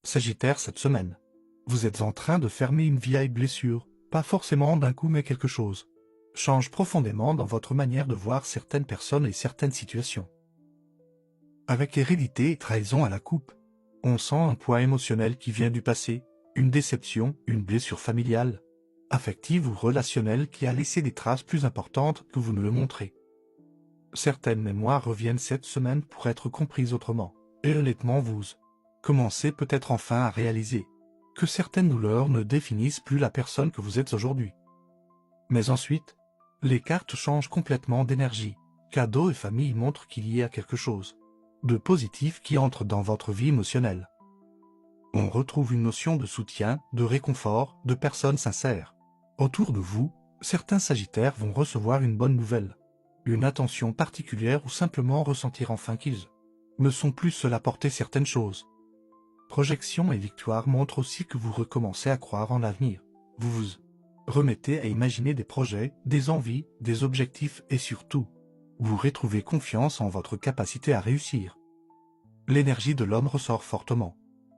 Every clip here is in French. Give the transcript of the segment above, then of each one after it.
Sagittaire, cette semaine, vous êtes en train de fermer une vieille blessure, pas forcément d'un coup mais quelque chose change profondément dans votre manière de voir certaines personnes et certaines situations. Avec hérédité et trahison à la coupe, on sent un poids émotionnel qui vient du passé, une déception, une blessure familiale, affective ou relationnelle qui a laissé des traces plus importantes que vous ne le montrez. Certaines mémoires reviennent cette semaine pour être comprises autrement, et honnêtement vous commencez peut-être enfin à réaliser que certaines douleurs ne définissent plus la personne que vous êtes aujourd'hui. Mais ensuite, les cartes changent complètement d'énergie. Cadeaux et famille montrent qu'il y a quelque chose de positif qui entre dans votre vie émotionnelle. On retrouve une notion de soutien, de réconfort, de personnes sincères. Autour de vous, certains Sagittaires vont recevoir une bonne nouvelle, une attention particulière ou simplement ressentir enfin qu'ils ne sont plus seuls à porter certaines choses. Projection et victoire montrent aussi que vous recommencez à croire en l'avenir. Vous vous remettez à imaginer des projets, des envies, des objectifs et surtout, vous retrouvez confiance en votre capacité à réussir. L'énergie de l'homme ressort fortement.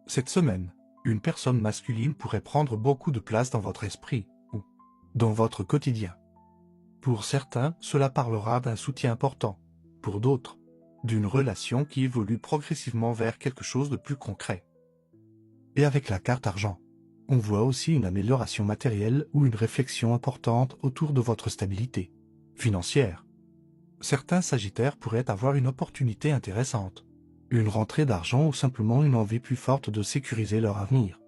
Cette semaine, une personne masculine pourrait prendre beaucoup de place dans votre esprit ou dans votre quotidien. Pour certains, cela parlera d'un soutien important. Pour d'autres, d'une relation qui évolue progressivement vers quelque chose de plus concret. Et avec la carte argent, on voit aussi une amélioration matérielle ou une réflexion importante autour de votre stabilité financière. Certains Sagittaires pourraient avoir une opportunité intéressante, une rentrée d'argent ou simplement une envie plus forte de sécuriser leur avenir.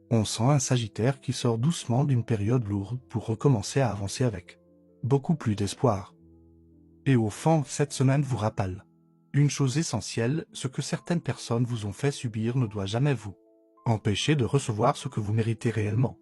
On sent un Sagittaire qui sort doucement d'une période lourde pour recommencer à avancer avec beaucoup plus d'espoir. Et au fond, cette semaine vous rappelle une chose essentielle, ce que certaines personnes vous ont fait subir ne doit jamais vous empêcher de recevoir ce que vous méritez réellement.